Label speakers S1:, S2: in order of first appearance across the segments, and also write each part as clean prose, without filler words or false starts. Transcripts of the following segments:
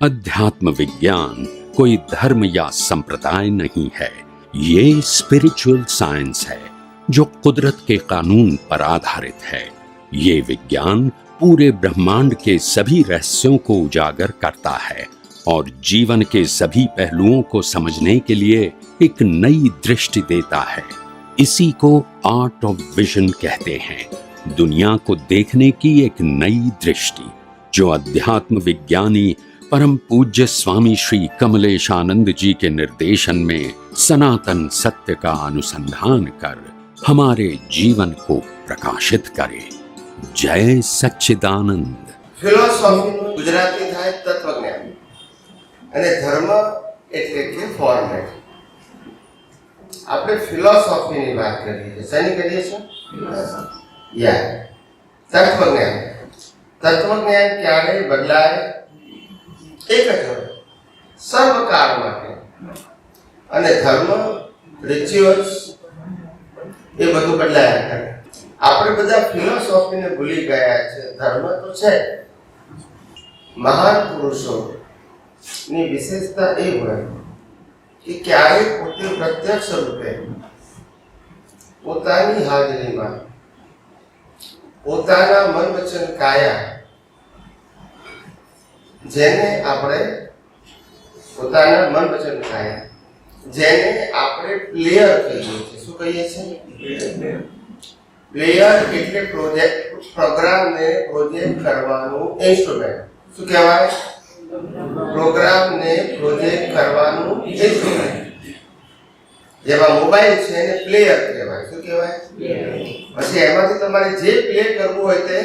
S1: अध्यात्म विज्ञान कोई धर्म या संप्रदाय नहीं है, ये स्पिरिचुअल साइंस है जो कुदरत के कानून पर आधारित है। ये विज्ञान पूरे ब्रह्मांड के सभी रहस्यों को उजागर करता है और जीवन के सभी पहलुओं को समझने के लिए एक नई दृष्टि देता है। इसी को आर्ट ऑफ विजन कहते हैं, दुनिया को देखने की एक नई दृष्टि, जो अध्यात्म विज्ञानी परम पूज्य स्वामी श्री कमलेशानंद जी के निर्देशन में सनातन सत्य का अनुसंधान कर हमारे जीवन को प्रकाशित करे। जय सच्चिदानंद।
S2: ફિલોસોફીનું ગુજરાતી થાય તત્વજ્ઞાન અને ધર્મ એટલે કે ફોર્મેટ. આપણે ફિલોસોફીની વાત કરીએ છીએ. શેની કરીએ છીએ? તત્વજ્ઞાન. તત્વજ્ઞાન ક્યારેય બદલાય એક જ હોય, સર્વકાળ માટે. અને ધર્મ, રિચ્યુઅલ્સ એ બધું બદલાયા કરે. આપણે બધા ફિલોસોફીને ભૂલી ગયા છે. ધર્મ તો છે. મહાન પુરુષોની વિશેષતા એ હોય કે ક્યારેય પોતે પ્રત્યક્ષ રૂપે પોતાની હાજરીમાં પોતાના મન વચન કાયા, જેને આપણે પોતાના મન વચન કાયા જેને આપણે પ્લેયર કહીએ છીએ. શું કહીએ છીએ? પ્લેયર એટલે પ્રોગ્રામને પ્રોજેક્ટ કરવાનું ઇન્સ્ટ્રુમેન્ટ. શું કહેવાય? પ્રોગ્રામને પ્રોજેક્ટ કરવાનું ઇન્સ્ટ્રુમેન્ટ. જેમાં મોબાઈલ છે એને પ્લેયર કહેવાય. શું કહેવાય? પછી એમાંથી તમારે જે પ્લે કરવું હોય તે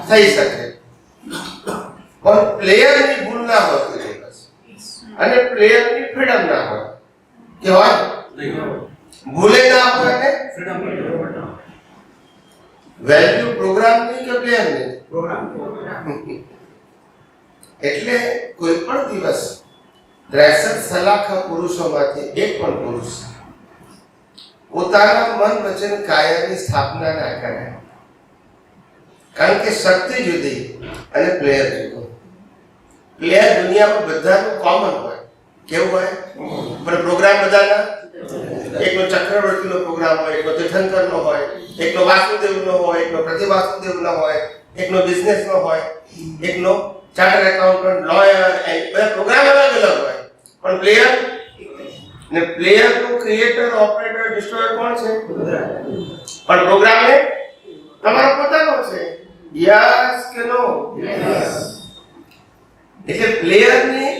S2: થઈ શકે, પણ પ્લેયરની ભૂલ ના હોતી હોય અને પ્લેયરની ફ્રીડમ ના હોય. કે હોય ભૂલે ના હોય અને ફ્રીડમ. વેલ્યુ પ્રોગ્રામની કે પ્લેયરની? પ્રોગ્રામ. એટલે કોઈ પણ દિવસ 63 સલાખા પુરુષોમાંથી એક પણ પુરુષ પોતાના મન વચન કાયાની સ્થાપના ના કરે. કારણ કે શક્તિ જુદી અને પ્લેયર જુદો. પ્લેયર દુનિયામાં બધાનું કોમન હોય. કેવું હોય? પણ પ્રોગ્રામ બધાના એકનો ચક્રવર્તીનો પ્રોગ્રામ હોય, એકનો તીર્થંકરનો હોય, એકનો વાસુદેવનો હોય, એકનો પ્રતિવાસુદેવનો હોય, એકનો બિઝનેસનો હોય, એકનો ચાર્ટર્ડ એકાઉન્ટન્ટ, લોયર, બધા પ્રોગ્રામ અલગ અલગ હોય. પણ પ્લેયર ને પ્લેયરનું ક્રિએટર, ઓપરેટર, ડિસ્ટ્રોયર કોણ છે? પણ પ્રોગ્રામ એ તમારો પોતાનો છે. યસ કે નો? યસ. એટલે પ્લેયરની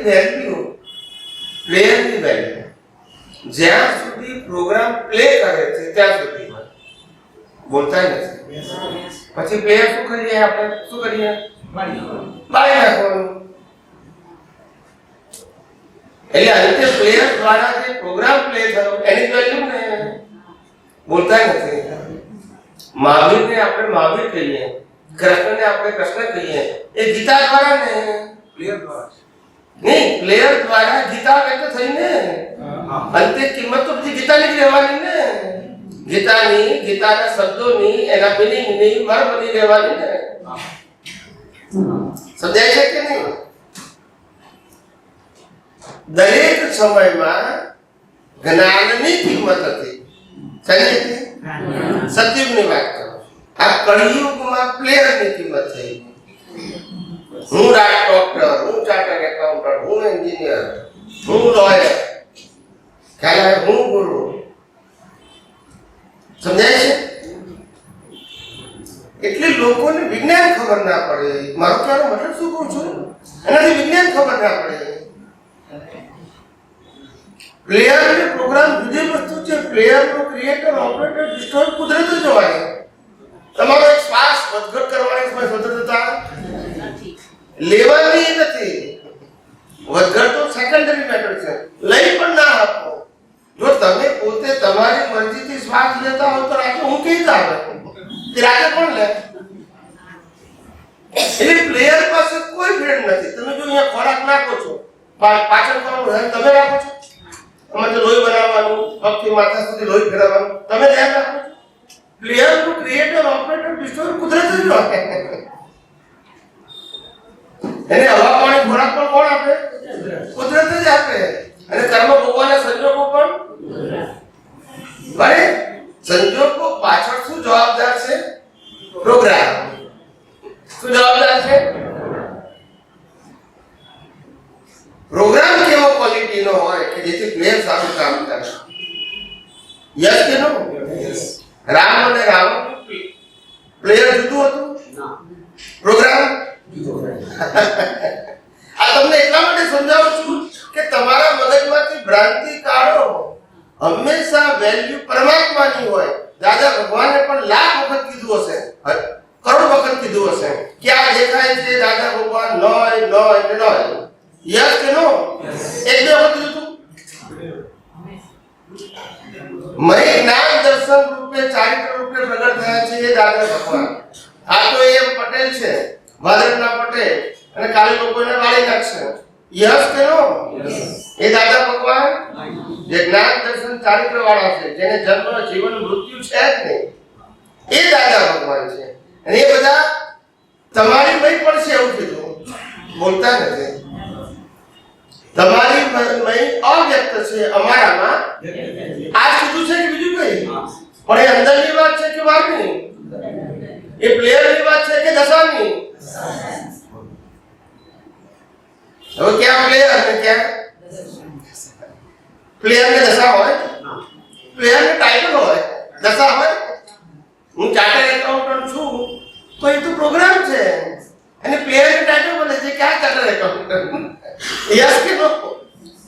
S2: વેલ્યુ જ્યાં સુધી પ્રોગ્રામ પ્લે કરે છે ત્યાં સુધી હોય. બોલતા નથી. પછી પ્લેયર શું કરીએ? આપણે શું કરીએ? બાળી નાખવાનું. એટલે અંતે પ્લેયર દ્વારા જે પ્રોગ્રામ પ્લે થયો એની વેલ્યુ ને બોલતા નથી. મહાવીરને આપણે મહાવીર કહીએ, કૃષ્ણને આપણે કૃષ્ણ કહીએ, એ ગીતા દ્વારા ને પ્લેયર દ્વારા નહીં, પ્લેયર દ્વારા ગીતા વ્યક્ત થઈને અંતે કિંમત તો બધી ગીતાની જ રહેવાની ને. ગીતાની, ગીતાના શબ્દોની, એના મિનિંગની મર્મની રહેવાની ને. સમજાય છે કે નહીં? દરેક સમયમાં જ્ઞાનની કિંમત હતી. સતયુગની વાત કરો. આ કળિયુગમાં પ્લેયરની કિંમત થઈ. હું ડોક્ટર, હું ચાર્ટર્ડ એકાઉન્ટન્ટ, હું એન્જિનિયર, હું લોયર, ખ્યાલ હું ગુરુ. સમજાય છે? એટલે લોકોને વિજ્ઞાન ખબર ના પડે. મારો કહેવાનો મતલબ શું કહું છું? એનાથી વિજ્ઞાન ખબર ના પડે. પ્લેયર અને પ્રોગ્રામ જુદી વસ્તુ છે. પ્લેયરનો ક્રિએટર, ઓપરેટર, ડિસ્ટ્રોયર કુદરત જ જોવાની. તમારો એક શ્વાસ વધઘટ કરવાની સ્વતંત્રતા લેવાની નથી. વધઘટ તો સેકન્ડરી મેટર છે. લઈ પણ ના આપો. જો તમે પોતે તમારી મરજીથી શ્વાસ લેતા હો તો રાતે હું કેવી રીતે આવે? રાતે કોણ લે? એટલે પ્લેયર પાસે કોઈ ફ્રેન્ડ નથી. તમે જો અહીંયા ખોરાક નાખો છો, પાછળ કરવાનું તમે રાખો છો. અમારે લોહી બનાવવાનું, પગથી માથા સુધી લોહી ફેરવવાનું તમે ધ્યાન રાખો છો. પ્લેયરનું ક્રિએટર, ઓપરેટર, ડિસ્ટ્રોયર કુદરત જ હોય. એને હવા પાણી કોણ આપે? કુદરત જ આપે. અને કર્મ ભોગવાના સંજોગો પણ બને. સંજોગો પાછળ શું જવાબદાર છે? પ્રોગ્રામ. શું જવાબદાર છે? પ્રોગ્રામ કેવો ક્વોલિટીનો હોય કે જેથી પ્લેયર સારું કામ કરે. યસ કે નો? રામ અને રાવણ પ્લેયર જુદું હતું, પ્રોગ્રામ આ તમને એટલા માટે સમજાવું છું કે તમારા મગજમાંથી ભ્રાંતિ કાઢો. હંમેશા વેલ્યુ પરમાત્માની હોય. દાદા ભગવાને પણ લાખ વખત કીધું હશે, કરોડ વખત કીધું હશે કે આ દેખાય છે દાદા ભગવાન નોય નોય ને નોય. યસ કે નો? એક બે વખત કીધું. મય જ્ઞાન દર્શન રૂપે ચારિત્ર રૂપે પ્રગટ થયા છે એ દાદા ભગવાન. આ તો એમ પટેલ છે, વાદળના પટેલ, અને કાલે લોકો એને વાળી નાખશે. યસ કે નો? એ દાદા ભગવાન જે જ્ઞાન દર્શન ચારિત્ર વાળા છે, જેને જન્મ જીવન મૃત્યુ છે જ નહીં, એ દાદા ભગવાન છે. અને એ બધા તમારી મય પણ છે એવું કીધું, બોલતા નથી. તમારી મય અવ્યક્ત છે, અમારામાં આ કીધું છે કે બીજું કઈ? પણ એ અંદરની વાત છે કે બહારની? એ પ્લેયરની વાત છે કે દશાની? હવે ક્યાં પ્લેયર અને ક્યાં પ્લેયર ને દશા હોય? પ્લેયર ને ટાઇટલ હોય, દશા હોય. હું ચાર્ટર્ડ એકાઉન્ટન્ટ છું તો એ તો પ્રોગ્રામ છે, અને પ્લેયર ને ટાઇટલ બોલે છે ક્યાં ચાર્ટર્ડ એકાઉન્ટન્ટ? યસ કે નો?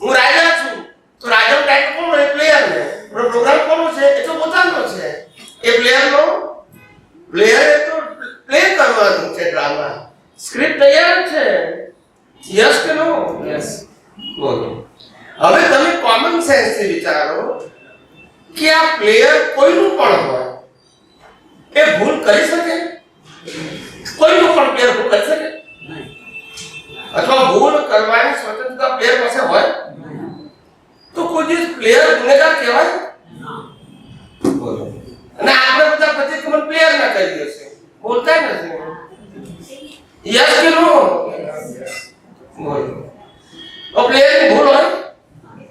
S2: હું રાજા છું તો રાજાનું ટાઇટલ કોણ હોય? પ્લેયર ને. પણ પ્રોગ્રામ કોનો છે? એ તો પોતાનો છે. એ પ્લેયર નો પ્લેયર એ તો પ્લે કરવાનું છે, ડ્રામા સ્ક્રિપ્ટ તૈયાર છે. યસ કે નો? યસ. બોલો. હવે તમે કોમન સેન્સ થી વિચારો કે આ પ્લેયર કોઈનું પણ હોય, એ ભૂલ કરી શકે? કોઈનું પણ પ્લેયર ભૂલ કરી શકે? અથવા ભૂલ કરવાની સ્વતંત્રતા પ્લેયર પાસે હોય? તો કોઈ દિવસ પ્લેયર ગુનેગાર કહેવાય? બોલો. અને આપણે બધા પ્રતિક્રમણ પ્લેયર ના કરી દેશે, બોલતા નથી. યસ કે નો? બોલો. તો પ્લેયર ની ભૂલ હોય?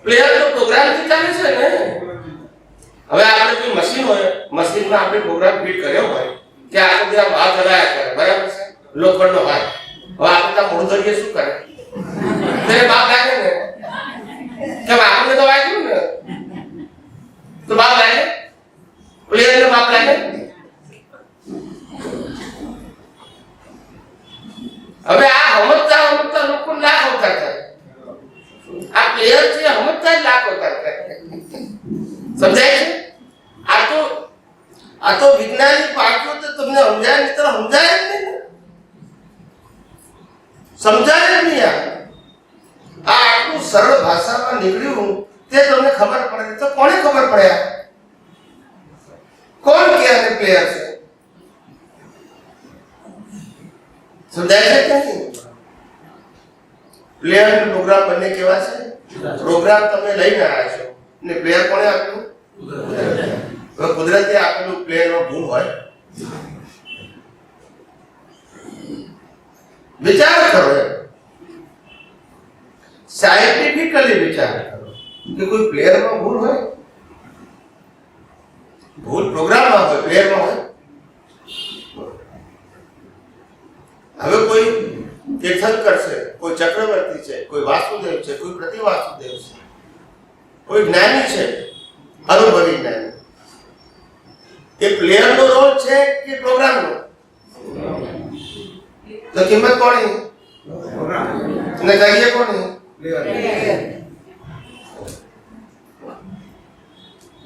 S2: પ્લેયર તો પ્રોગ્રામ થી ચાલે છે ને. હવે આપણે કોઈ મશીન હોય, મશીનમાં આપણે પ્રોગ્રામ ફિટ કર્યો હોય કે આ બધા ભાગ હલાયા કરે, બરાબર છે, લોખંડનો ભાગ. હવે આપણે ત્યાં મોડું ધરીએ શું કરે? તેને બાપ લાગે ને, કેમ આપણે તો વાગ્યું ને, તો બાપ લાગે? પ્લેયર ને બાપ લાગે? હવે આ સમજતા લોકો લાખ અવતાર થાય. આ પ્લેયર છે સમજતા જ લાખ અવતાર થાય. સમજાય છે? આ તો વિજ્ઞાનિક વાક્યો તો તમને સમજાય નહીં તો સમજાય જ નહીં. સમજાય જ નહીં. આ આટલું સરળ ભાષામાં નીકળ્યું તે તમને ખબર પડે તો કોને ખબર પડ્યા? કોણ કે અને પ્લેયર છે? સમજાય છે કે નહીં? પ્લેયર અને પ્રોગ્રામ બંને કેવા છે? પ્રોગ્રામ તમે લઈને આવ્યા છો ને પ્લેયર કોણે આપ્યું? કુદરતે આપેલું. પ્લેયરનો ભૂલ હોય? વિચાર કરો, સાયન્ટિફિકલી વિચાર કરો કે કોઈ પ્લેયરમાં ભૂલ હોય? ભૂલ પ્રોગ્રામમાં હોય, પ્લેયરમાં હોય? હવે કોઈ તીર્થંકર છે, કોઈ ચક્રવર્તી છે, કોઈ વાસુદેવ છે, કોઈ પ્રતિવાસુદેવ છે, કોઈ જ્ઞાની છે, અનુભવી જ્ઞાની. એ પ્લેયરનો રોલ છે કે પ્રોગ્રામનો? તો કિંમત કોની? અને કહીએ કોની?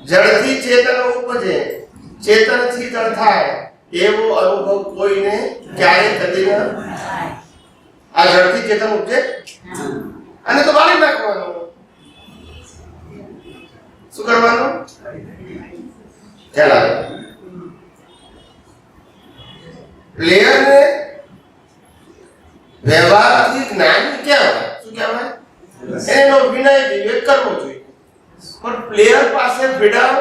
S2: જળથી ચેતન ઉપજે, ચેતનથી જળ થાય, એવો અનુભવ કોઈને ક્યારે કદી ન. આ જળથી ચેતન ઉપજે અને તો બાળી નાખવાનું. શું કરવાનું? ચાલો. પ્લેયરને વ્યવહારથી જ્ઞાની કહેવાય. શું કહેવાય? એનો વિનય વિવેક કરવો જોઈએ. પણ પ્લેયર પાસે ફ્રીડમ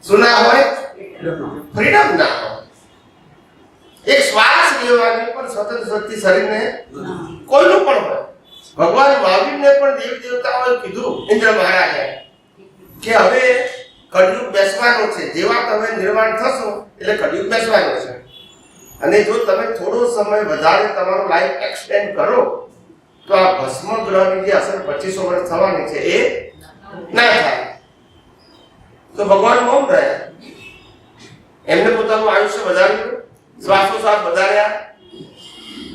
S2: શું ના હોય? ફ્રીડમ ના હોય. એક શ્વાસ લેવાની પણ સ્વતંત્ર શક્તિ શરીરને કોઈનું પણ હોય. ભગવાન મહાવીરને પણ દેવી દેવતાઓએ કીધું, ઇન્દ્ર મહારાજે, કે હવે કળિયુગ બેસવાનો છે. જેવા તમે નિર્વાણ થશો એટલે કળિયુગ બેસવાનો છે. અને જો તમે થોડો સમય વધારે તમારો લાઈફ એક્સટેન્ડ કરો તો આ ભસ્મ ગ્રહની જે અસર 2500 વર્ષ થવાની છે એ ના થાય. તો ભગવાન મૌન રહ્યા. એમને પોતાનું આયુષ્ય વધાર્યું, શ્વાસોશ્વાસ વધાર્યા.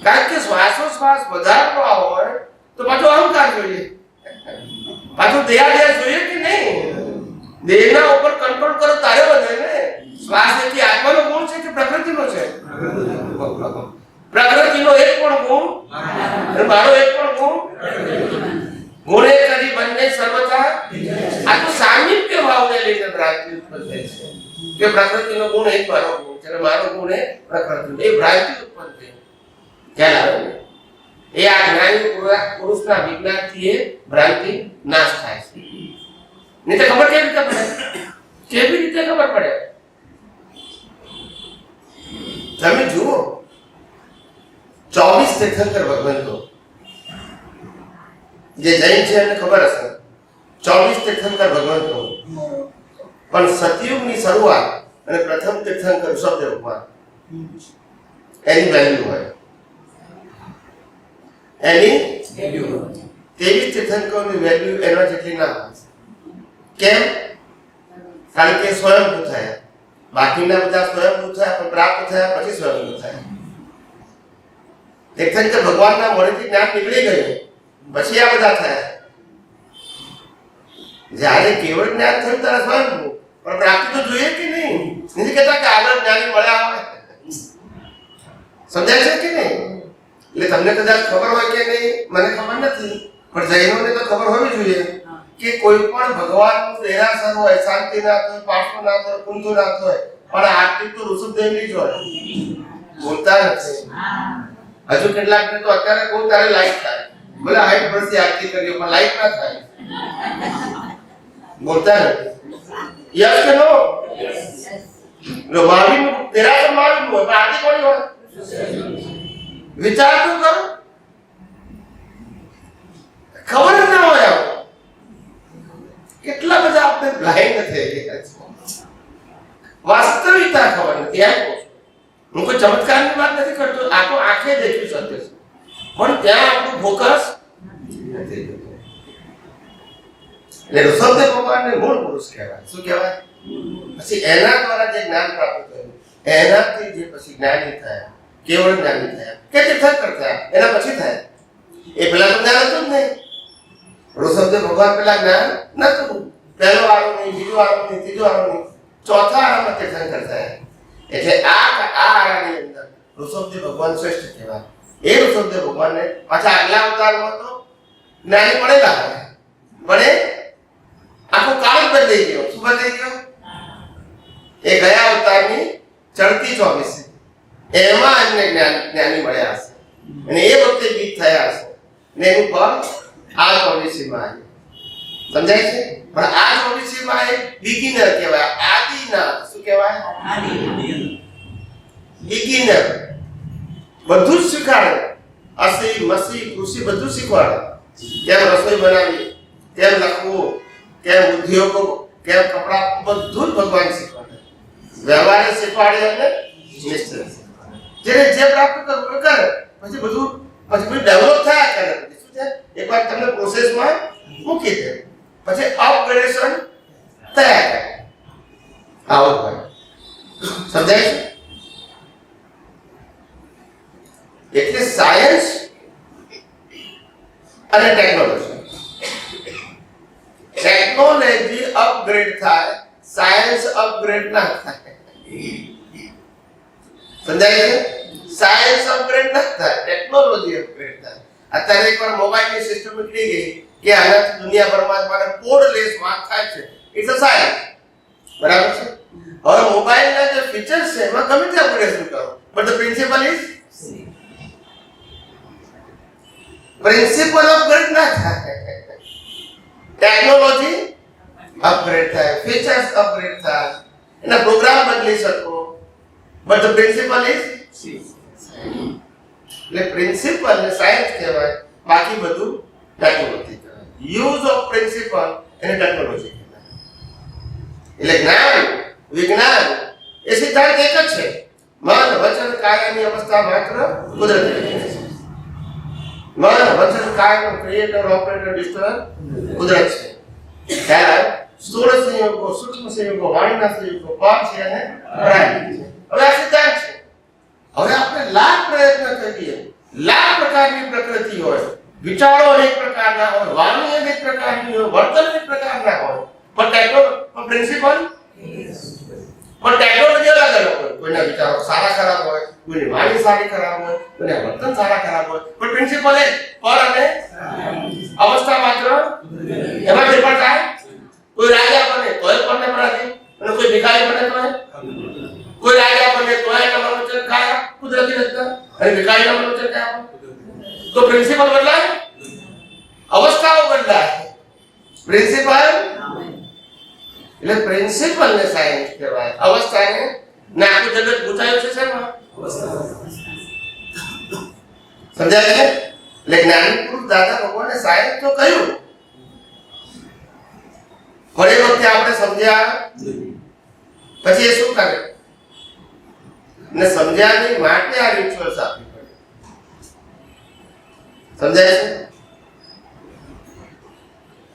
S2: કારણ કે શ્વાસોશ્વાસ વધારવા હોય તો પાછો અહંકાર જોઈએ, પાછું દેહાદેહ જોઈએ કે નહીં. દેહના ઉપર કંટ્રોલ કરો તારે વધે ને. શ્વાસ એટલે આત્માનો ગુણ છે કે પ્રકૃતિનો છે? પ્રકૃતિનો એક પણ ગુણ અને મારો એક પણ ગુણ. ગુણે કરી બંને સર્વથા. આ તો સામીપ્ય ભાવને લઈને ભ્રાંતિ ઉત્પન્ન થાય છે કે પ્રકૃતિનો ગુણ એક મારો ગુણ છે અને મારો ગુણ એ પ્રકૃતિનો. એ ભ્રાંતિ ઉત્પન્ન થઈ. ખ્યાલ આવે? એ આ જ્ઞાની પુરુષના વિજ્ઞાનથી એ ભ્રાંતિ નાશ થાય છે. નહીં તો ખબર કેવી રીતે પડે? કેવી રીતે ખબર પડે? તમે જુઓ, 24 તીર્થંકર ભગવંતો જે જૈન છે એને ખબર હશે, 24 તીર્થંકર ભગવંતો. પણ સતયુગની શરૂઆત અને પ્રથમ તીર્થંકર ઋષભદેવ ભગવાન, એની વેલ્યુ હોય. એની 23 તીર્થંકરોની વેલ્યુ એના જેટલી ના હોય. કેમ? કારણ કે સ્વયંભૂ થયા. બાકીના બધા સ્વયંભૂ થયા, પણ પ્રાપ્ત થયા પછી સ્વયંભૂ થયા. તીર્થંકર ભગવાનના મોઢેથી જ્ઞાન નીકળી ગયું પછી આ બધા થયા. જ્યારે કેવળ જ્ઞાન થયું ત્યારે સ્વયંભૂ, પણ પ્રાપ્તિ તો જોઈએ કે નહીં. નથી કહેતા કે આગળ જ્ઞાની મળ્યા હોય. સમજાય છે કે નહીં? એટલે તમને કદાચ ખબર હોય કે નહીં મને ખબર નથી, પણ જૈનોને તો ખબર હોવી જોઈએ કે કોઈ પણ ભગવાનનું દેરાસર હોય, શાંતિનાથ હોય, પાર્શ્વનાથ હોય, કુંજનાથ હોય, પણ આરતી તો ઋષભદેવની જ હોય. બોલતા નથી. હજુ કેટલાક ને તો અત્યારે બહુ તારે લાઈક થાય, ભલે 60 વર્ષથી આરતી કરીએ પણ લાઈક ના થાય. બોલતા નથી. યસ કે નો? લો મહાવીરનું દેરાસર મહાવીરનું હોય, પણ આરતી કોની હોય? વિચાર તો કરો. ખબર જ ના હોય. કેટલા બધા આપણે બ્લાઇન્ડ થઈ ગયા છે. વાસ્તવિકતા ખબર નથી. એમ કહું છું. હું કોઈ ચમત્કારની વાત નથી કરતો. આ તો આંખે દેખ્યું સત્ય છે, પણ ત્યાં આપણું ફોકસ નથી જતું. એટલે ઋષભદેવ ભગવાનને મૂળ પુરુષ કહેવાય. શું કહેવાય? પછી એના દ્વારા જે જ્ઞાન પ્રાપ્ત થયું, એનાથી જે પછી જ્ઞાની થયા, કેવળ જ્ઞાની થયા કે તીર્થંકર થયા, એના પછી થયા. એ પેલા તો જ્ઞાન હતું જ નહીં. ઋષભદેવ ભગવાન પેલા જ્ઞાન નતું. પહેલો આરો નહીં, બીજો આરો નહીં, ત્રીજો આરો નહીં, ચોથા આરામાં તીર્થંકર થયા. એટલે આ આરાની અંદર ઋષભદેવ ભગવાન શ્રેષ્ઠ કહેવાય. એ ઋષભદેવ ભગવાનને પાછા આગલા અવતારમાં તો જ્ઞાની મળેલા હોય, પણ એ આખો કાળ જ બદલાઈ ગયો. શું બદલાઈ ગયો? એ ગયા અવતારની ચડતી 24 એમાં એમને જ્ઞાની મળ્યા હશે અને એ વખતે ગીત થયા હશે ને એનું ફળ આ 24 માં આવ્યું. સમજાય છે? પણ આ 24 માં એક બિગિનર કહેવાય. આદિનાથ. શું કહેવાય? બિગિનર. બધું જ શીખવાડે. અસી મસી કૃષિ બધું શીખવાડે. કેમ રસોઈ બનાવી, કેમ લખવું, કેમ ઉદ્યોગો, કેમ કપડા, બધું જ ભગવાન શીખવાડે. વ્યવહારે શીખવાડે અને નિશ્ચય શીખવાડે. જેને જે પ્રાપ્ત કરવું કરે પછી બધું ડેવલપ થયા કરે. શું છે? એકવાર તમને પ્રોસેસમાં મૂકી દે પછી અપગ્રેડેશન થયા કરે. આવું હોય. સમજાય છે? એટલે સાયન્સ અને ટેકનોલોજી. ટેકનોલોજી અપગ્રેડ થાય, સાયન્સ અપગ્રેડ ના થાય. સમજાય છે? સાયન્સ અપગ્રેડ ના થાય, ટેકનોલોજી અપગ્રેડ થાય. અત્યારે એકવાર મોબાઈલની સિસ્ટમ નીકળી ગઈ કે આનાથી દુનિયાભરમાં મારે કોડલેસ વાત થાય છે. It's a science. બરાબર છે? હવે મોબાઈલના જે ફીચર્સ છે એમાં ગમે તે અપગ્રેડેશન કરો, but the principal is principal upgrade ના થાય. ટેકનોલોજી અપગ્રેડ થાય, ફીચર્સ અપગ્રેડ થાય, એના પ્રોગ્રામ બદલી શકો, બટ ધ પ્રિન્સિપલ ઇઝ એટલે પ્રિન્સિપલ ને સાયન્સ કહેવાય, બાકી બધું ટેકનોલોજી કહેવાય. યુઝ ઓફ પ્રિન્સિપલ એને ટેકનોલોજી કહેવાય. એટલે જ્ઞાન વિજ્ઞાન એ સિદ્ધાંત એક જ છે. મન વચન કાયાની અવસ્થા માત્ર કુદરતી છે. મન વચન કાયનો ક્રિએટર ઓપરેટર ડિસ્ટ્રોયર કુદરત છે. ત્યારે સ્થૂળ સંયોગો સૂક્ષ્મ સંયોગો વાણીના સંયોગો પાપ છે અને પ્રાણી છે. હવે આ સિદ્ધાંત છે. હવે આપણે લાખ પ્રયત્ન કરીએ, લાખ પ્રકારની પ્રકૃતિ હોય, વિચારો અનેક પ્રકારના હોય, વાણી અનેક પ્રકારની હોય, વર્તન અનેક પ્રકારના હોય, પણ પ્રિન્સિપલ પણ ટેકનોલોજી અલગ અલગ હોય. કોઈના વિચારો સારા ખરાબ હોય, કોઈની વાણી સારી ખરાબ હોય, કોઈના વર્તન સારા ખરાબ હોય, પણ પ્રિન્સિપલ એક પર અને અવસ્થા માત્ર એમાં ફેરફાર થાય. કોઈ રાજા બને તોય પરને પરાધીન, અને કોઈ ભિખારી બને તોય. કોઈ રાજા બને તોય એના વચન ખાયા કુદરતી રચના, અને ભિખારીના વચન ખાયા. તો પ્રિન્સિપલ બદલાય, અવસ્થાઓ બદલાય. પ્રિન્સિપલ એટલે પ્રિન્સિપલ ને સાયન્સ કહેવાય, અવસ્થાને ને આખું જગત ગુંચાયું છે શેમાં? સમજાય છે? એટલે જ્ઞાની પુરુષ દાદા ભગવાને સાયન્સ તો કહ્યું, પણ એ વખતે આપણે સમજ્યા પછી એ શું કરે ને સમજ્યાની માટે આ રિચ્યુઅલ્સ આપવી પડે. સમજાય છે?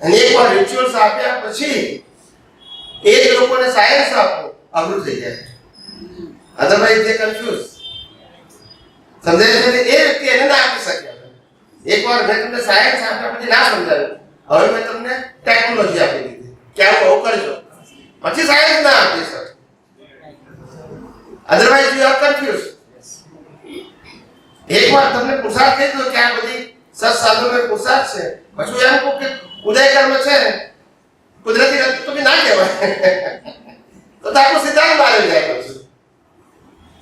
S2: અને એકવાર રિચ્યુઅલ્સ આપ્યા પછી એ જ લોકોને સાયન્સ આપવું અઘરું થઈ જાય. Otherwise they confuse. સમજાય છે? એ વ્યક્તિ એને ના આપી શકે. એકવાર મેં તમને સાયન્સ આપ્યા પછી ના સમજાયું, હવે મેં તમને ટેકનોલોજી આપી દીધી કે આવું આવું કરજો, પછી સાયન્સ ના આપી શકે. Otherwise you are confuse. એકવાર તમને પુરુષાર્થ થઈ ગયો કે આ બધી સત સાધનો પુરુષાર્થ છે, પછી એમ કહું કે ઉદય કર્મ છે કુદરતી રચના તો બી ના કહેવાય, તો આપણો સિદ્ધાંત મારી જાય.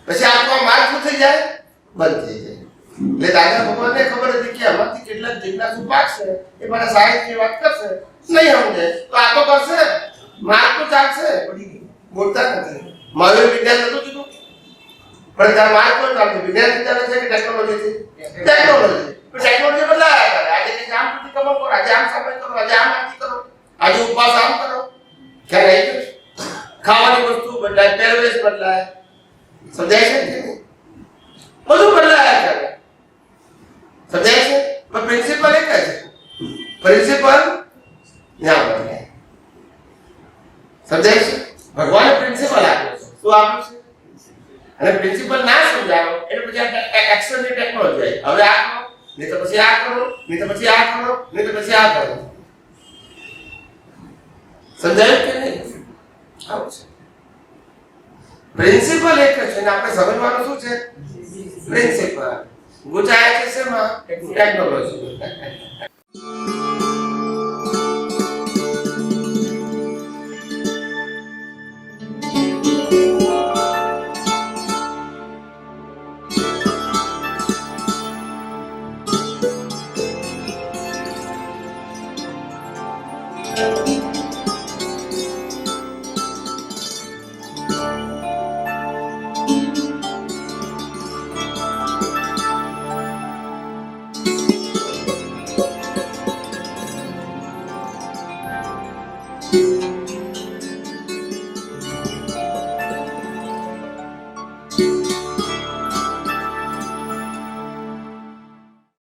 S2: પછી આખો માર્ગ શું થઈ જાય? બંધ થઈ જાય. એટલે દાદા ભગવાનને ખબર હતી કે આમાંથી કેટલાક જિજ્ઞાસુ પાકશે, એ મારા સાહિત્યની વાત કરશે, નહીં સમજે તો આ તો કરશે, માર્ગ તો ચાલશે, બોલતા નથી. મહાવીર વિજ્ઞાન નતું કીધું, પણ તાર માર્ગ તો ચાલશે. વિજ્ઞાન વિચારે છે કે ટેકનોલોજી છે? ટેકનોલોજી. ટેકનોલોજી બદલાયા કરે. આજે કંઈક આમ પ્રતિક્રમણ કરો, આજે આમ સમય કરો, આજે આમ આરતી કરો, આજે ઉપવાસ આમ કરો. ખ્યાલ આવી ગયો? ખાવાની વસ્તુ બદલાય, પહેરવેશ બદલાય. સમજાય છે કે બધું બદલાયા કરે. સમજાય છે? પણ પ્રિન્સિપલ એક જ છે. પ્રિન્સિપલ ના બદલાય. સમજાય છે? ભગવાને પ્રિન્સિપલ આપ્યો છે, શું આપ્યું છે? અને પ્રિન્સિપલ ના સમજાવો એટલે પછી એક્શનની ટેકનોલોજી આવી. હવે આ કરો, નહીં તો પછી આ કરો, નહીં તો પછી આ કરો, નહીં તો પછી આ કરો. સમજાયું કે નહીં? આવું છે. પ્રિન્સિપલ એક છે ને આપણે સમજવાનું શું છે? પ્રિન્સિપલ. ગુંચાય છે શેમાં? ટેકનોલોજી.